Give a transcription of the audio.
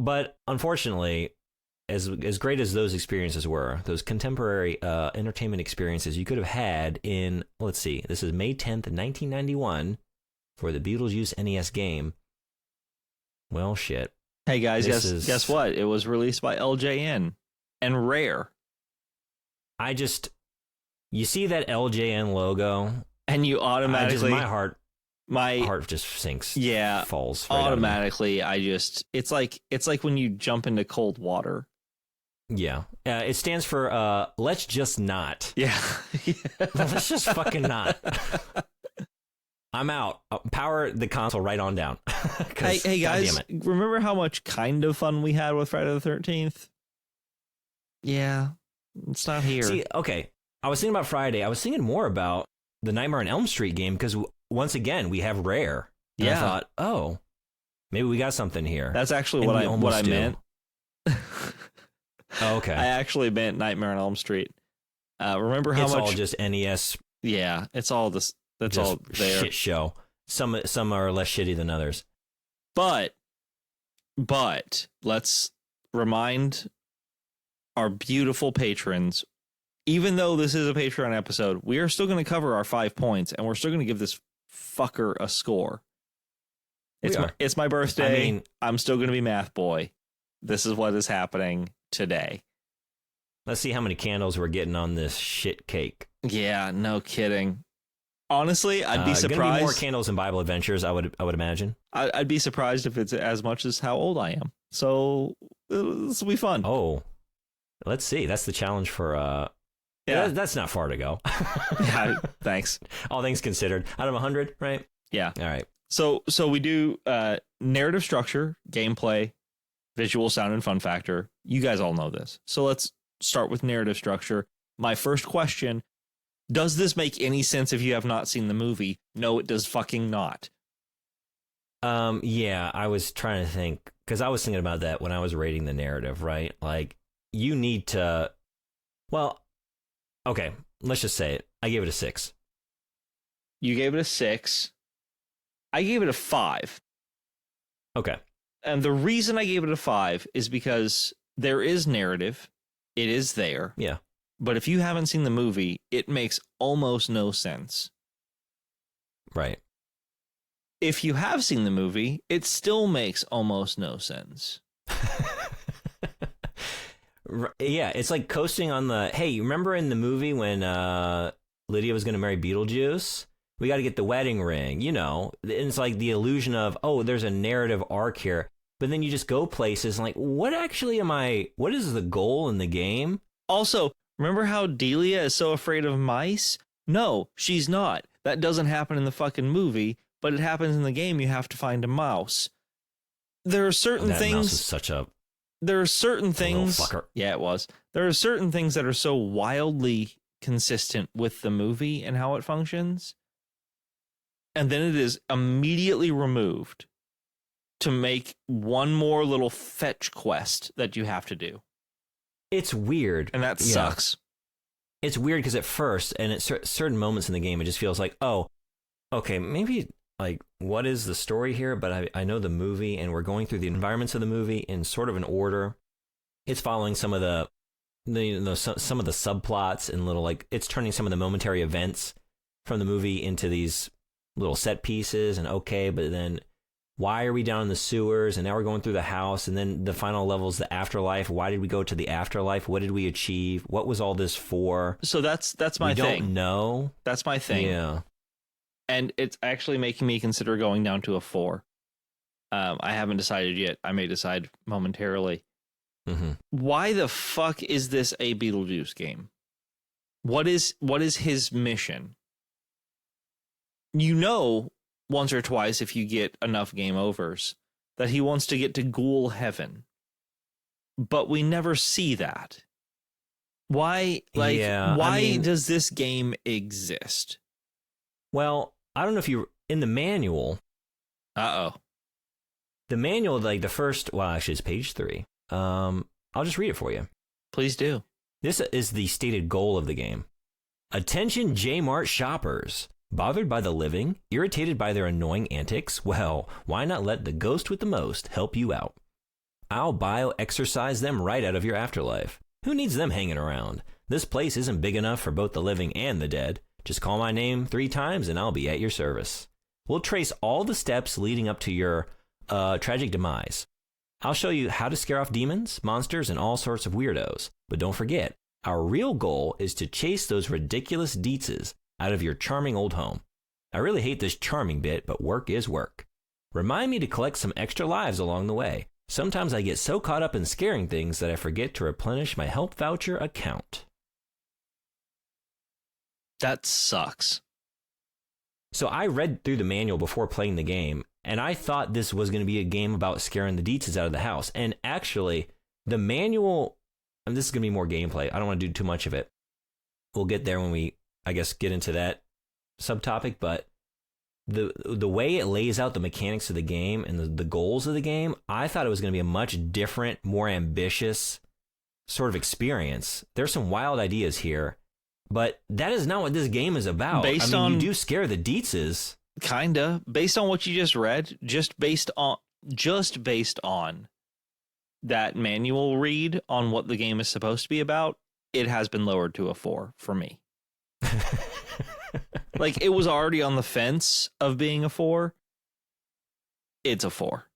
But unfortunately, as great as those experiences were, those contemporary entertainment experiences you could have had in, let's see, this is May 10th, 1991 for the Beetlejuice NES game. Well, shit. Hey, guys, guess what? It was released by LJN and Rare. You see that LJN logo, and you automatically... My heart just sinks. Yeah, falls right automatically. It's like when you jump into cold water. Yeah, it stands for let's just not. Yeah, let's just fucking not. I'm out. Power the console right on down. Hey guys, remember how much kind of fun we had with Friday the 13th? Yeah, it's not here. See, okay, I was thinking about Friday. I was thinking more about the Nightmare on Elm Street game because once again we have Rare. And I thought, oh, maybe we got something here. That's actually what I meant. Oh, okay. I actually meant Nightmare on Elm Street. Remember how it's much? It's all just NES. Yeah, it's all this. That's just all there. Shit show. Some are less shitty than others. But let's remind our beautiful patrons. Even though this is a Patreon episode, we are still going to cover our 5 points, and we're still going to give this fucker a score. It's my birthday. I mean, I'm still going to be math boy. This is what is happening today. Let's see how many candles we're getting on this shit cake. Yeah, no kidding. Honestly, I'd be surprised. Gonna be more candles in Bible Adventures, I would imagine. I'd be surprised if it's as much as how old I am. So this will be fun. Oh, let's see. That's the challenge for. Yeah, that's not far to go. Yeah, thanks. All things considered, out of 100, right? Yeah. All right. So we do narrative structure, gameplay, visual, sound, and fun factor. You guys all know this. So let's start with narrative structure. My first question, does this make any sense if you have not seen the movie? No, it does fucking not. Yeah, I was trying to think, because I was thinking about that when I was rating the narrative, right? Like, you need to, well, okay, let's just say it. I gave it a 6. You gave it a 6. I gave it a 5. Okay. And the reason I gave it a 5 is because there is narrative. It is there. Yeah. But if you haven't seen the movie, it makes almost no sense. Right. If you have seen the movie, it still makes almost no sense. Yeah, it's like coasting on the, hey, you remember in the movie when Lydia was going to marry Beetlejuice? We got to get the wedding ring, you know. And it's like the illusion of, oh, there's a narrative arc here. But then you just go places and like, what is the goal in the game? Also, remember how Delia is so afraid of mice? No, she's not. That doesn't happen in the fucking movie, but it happens in the game. You have to find a mouse. There are certain things. Mouse is such a. There are certain things. Fucker. Yeah, it was. There are certain things that are so wildly consistent with the movie and how it functions. And then it is immediately removed to make one more little fetch quest that you have to do. It's weird. And that sucks. It's weird because at first, and at certain moments in the game, it just feels like, oh, okay, maybe, like, what is the story here? But I know the movie, and we're going through the environments of the movie in sort of an order. It's following some of the some of the subplots and little, like, it's turning some of the momentary events from the movie into these little set pieces, and okay, but then why are we down in the sewers, and now we're going through the house, and then the final level is the afterlife. Why did we go to the afterlife? What did we achieve? What was all this for? So that's my thing. We don't know. That's my thing. Yeah. And it's actually making me consider going down to a 4. I haven't decided yet. I may decide momentarily. Mm-hmm. Why the fuck is this a Beetlejuice game? What is his mission? You know, once or twice, if you get enough game overs, that he wants to get to ghoul heaven. But we never see that. Why, does this game exist? Well, I don't know if you, in the manual. The manual, like the first, well, actually it's page 3. I'll just read it for you. Please do. This is the stated goal of the game. Attention J-Mart shoppers. Bothered by the living? Irritated by their annoying antics? Well, why not let the ghost with the most help you out? I'll bio-exorcise them right out of your afterlife. Who needs them hanging around? This place isn't big enough for both the living and the dead. Just call my name 3 times and I'll be at your service. We'll trace all the steps leading up to your tragic demise. I'll show you how to scare off demons, monsters, and all sorts of weirdos. But don't forget, our real goal is to chase those ridiculous deetzes out of your charming old home. I really hate this charming bit, but work is work. Remind me to collect some extra lives along the way. Sometimes I get so caught up in scaring things that I forget to replenish my help voucher account. That sucks. So I read through the manual before playing the game, and I thought this was going to be a game about scaring the deetzes out of the house. And actually, the manual, and this is going to be more gameplay. I don't want to do too much of it. We'll get there when we, I guess, get into that subtopic, but the way it lays out the mechanics of the game and the goals of the game, I thought it was going to be a much different, more ambitious sort of experience. There's some wild ideas here, but that is not what this game is about. You do scare the deetzes. Kinda. Based on what you just read, just based on that manual read on what the game is supposed to be about, it has been lowered to a 4 for me. Like, it was already on the fence of being a 4. It's a 4.